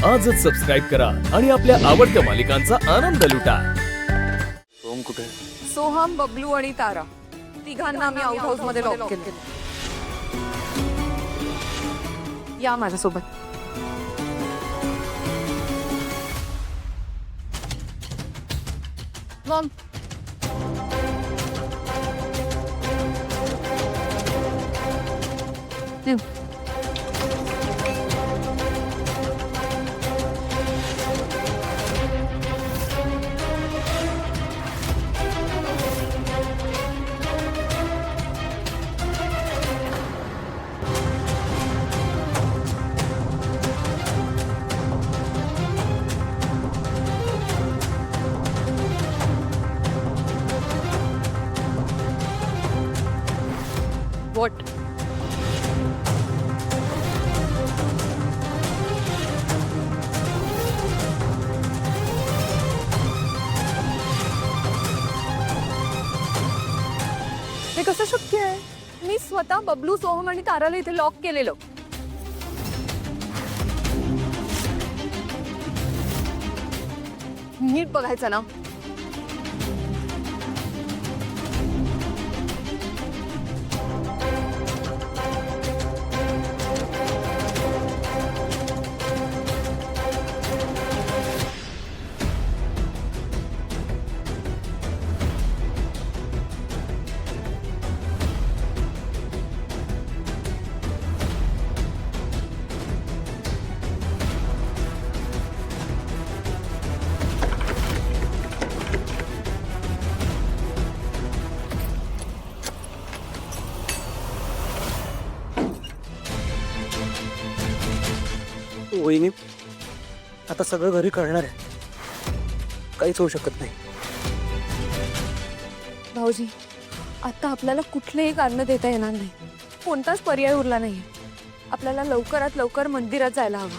आजच सबस्क्राईब करा आणि आपल्या आवडत्या मालिकांचा आनंद लुटा. सोम कुठे? सोहम, बबलू आणि तारा तिघांना आम्ही आउट हाऊस मध्ये लॉक केले. या माझ्यासोबत. मम व्हॉट? हे कसं शक्य आहे? मी स्वतः बबलू, सोहम आणि ताराला इथे लॉक केलेलं. नीट बघायचं ना. वहिनी, आता सगळं घरी कळणार आहे. काहीच होऊ शकत नाही. भाऊजी, आता आपल्याला कुठलेही कारण देता येणार नाही. कोणताच पर्याय उरला नाही. आपल्याला लवकरात लवकर मंदिरात जायला हवं.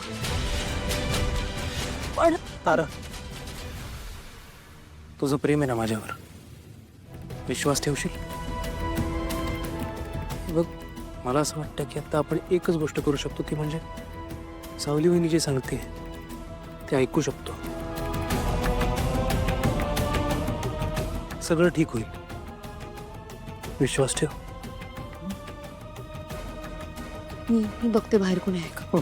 पण तारा, तुझं प्रेम आहे ना माझ्यावर? विश्वास ठेवशील? बघ, मला असं वाटतं की आता आपण एकच गोष्ट करू शकतो, ती म्हणजे सावली वहिनी जे सांगते ते ऐकू शकतो. सगळं ठीक होईल. विश्वास ठेव. मी बघते बाहेर कोणी आहे का.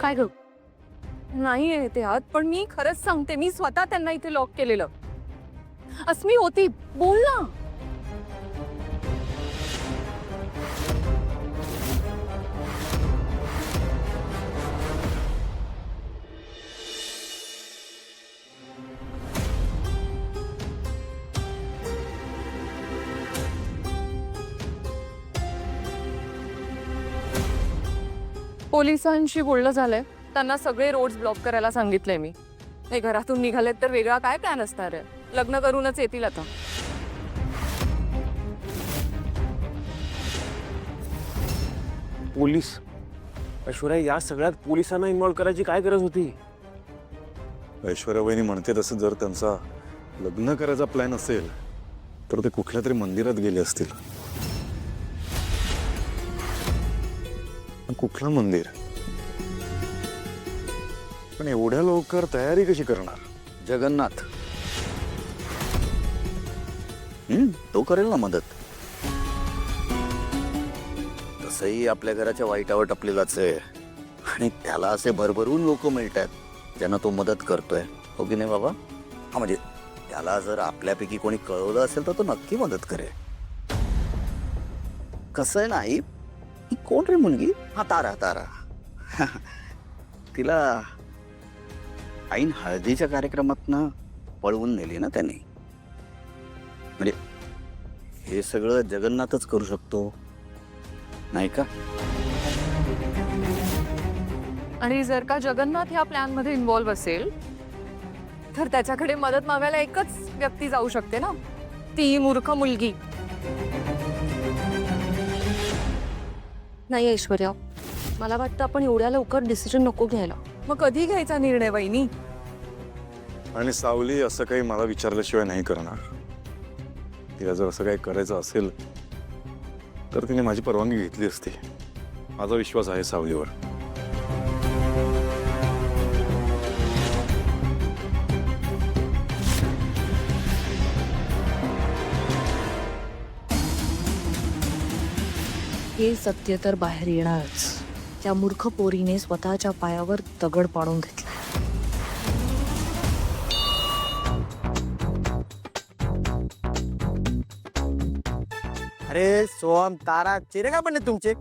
काय ग? नाही आहे ते आत. पण मी खरंच सांगते, मी स्वतः त्यांना इथे लॉक केलेलं. अस्मी होती. बोल ना. पोलिसांशी बोलणं झालंय. त्यांना सगळे रोड्स ब्लॉक करायला सांगितलंय मी. हे घरातून निघालेत तर वेगळा काय प्लॅन असणार आहे? लग्न करूनच येतील आता. पोलीस? ऐश्वर्या, या सगळ्यात पोलिसांना इन्व्हॉल्व करायची काय गरज होती? ऐश्वर्या वहिनी म्हणते तसं जर त्यांचा लग्न करायचा प्लॅन असेल तर ते कुठल्या तरी मंदिरात गेले असतील. कुठलं मंदिर? पण एवढ्या लवकर तयारी कशी करणार? जगन्नाथ तो करेल ना मदत. तसंही आपल्या घराच्या वाईटावर टपलेलाच आहे आणि त्याला असे भरभरून लोक मिळतात ज्यांना तो मदत करतोय. हो की नाही बाबा? हा, म्हणजे त्याला जर आपल्यापैकी कोणी कळवलं असेल तर तो नक्की मदत करेल. कसं आहे ना आई, ही कोण रे मुलगी? हा, तारा. तारा तिला ऐन हळदीच्या कार्यक्रमातनं पळवून नेली ना त्यांनी. म्हणजे हे सगळं जगन्नाथच करू शकतो, नाही का? आणि जर का जगन्नाथ ह्या प्लॅन मध्ये इन्व्हॉल्व्ह असेल तर त्याच्याकडे मदत मागायला एकच व्यक्ती जाऊ शकते ना, ती मूर्ख मुलगी. नाही ऐश्वर्या, मला वाटतं आपण एवढ्या लवकर डिसिजन नको घ्यायला. मग कधी घ्यायचा निर्णय वहिनी? आणि सावली असं काही मला विचारल्याशिवाय नाही करणार. तिला जर असं काही करायचं असेल तर तिने माझी परवानगी घेतली असती. माझा विश्वास आहे सावलीवर. हे सत्य तर बाहेर येणारच. त्या मूर्ख पोरीने स्वतःच्या पायावर दगड पाडून घेतला. अरे सोहम तारा चेहरे का बनले तुमचे?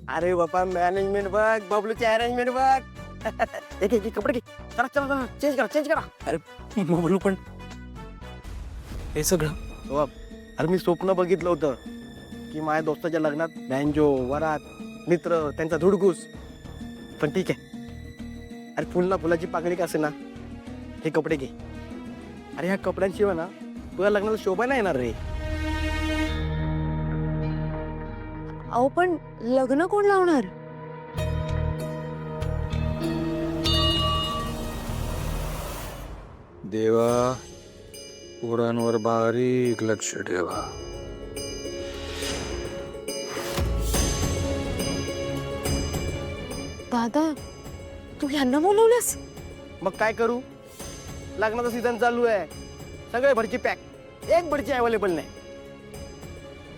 अरे बापा मॅनेजमेंट बघ, बबलूची अरेंजमेंट बघ. एक एक कपडे घे, चला चला चला, चेंज करा. अरे बबलू पण हे सगळं सोहम, अरे मी स्वप्न बघितलं होतं की माझ्या दोस्ताच्या लग्नात बँजो वरात मित्र त्यांचा धुडगूस. पण ठीक आहे, अरे फुलाची पाकळी का असे ना, हे कपडे घे. अरे ह्या कपड्यांशिवाय ना तुझ्या लग्नाला शोभा नाही येणार रे. अहो पण लग्न कोण लावणार? देवा, पोरांवर बारीक लक्ष ठेवा. दादा, तू ह्यांना बोलवलंस? मग काय करू, लग्नाचा सीझन चालू आहे, सगळे भरची पॅक, एक भरची अवेलेबल नाही.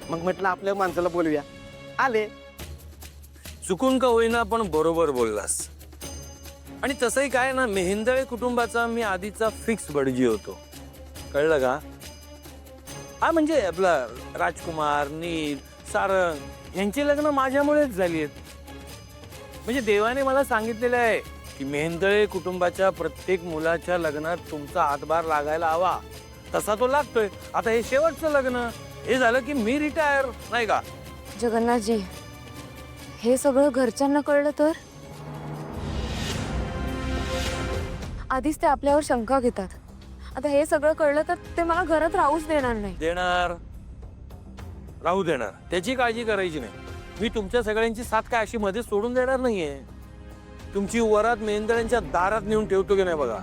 मग म्हटलं आपल्या माणसाला बोलूया, आले. चुकून का होईना पण बरोबर बोललास. आणि तसंही काय ना, मेहेंदळे कुटुंबाचा मी आधीचा फिक्स भटजी होतो, कळलं का? हा म्हणजे आपला राजकुमार, नील, सारंग यांची लग्न माझ्यामुळेच झाली आहेत. म्हणजे देवाने मला सांगितलेलं आहे की मेहेंदळे कुटुंबाच्या प्रत्येक मुलाच्या लग्नात तुमचा हातभार लागायला हवा. तसा तो लागतोय. आता हे शेवटचं लग्न हे झालं की मी रिटायर, नाही का? जगन्नाथजी, हे सगळं घरच्यांना कळलं तर? आधीच ते आपल्यावर शंका घेतात. आता हे सगळं कळलं तर ते मला घरात राहूच देणार नाही. देणार, राहू देणार, त्याची काळजी करायची नाही. मी तुमच्या सगळ्यांची साथ काय अशी मध्ये सोडून देणार नाहीये. तुमची वरात मेहेंदळ्यांच्या दारात नेऊन ठेवतो की नाही बघा.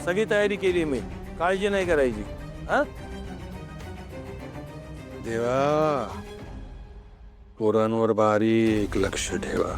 सगळी तयारी केली मी, काळजी नाही करायची. हा, देवा, पोरांवर बारीक लक्ष ठेवा.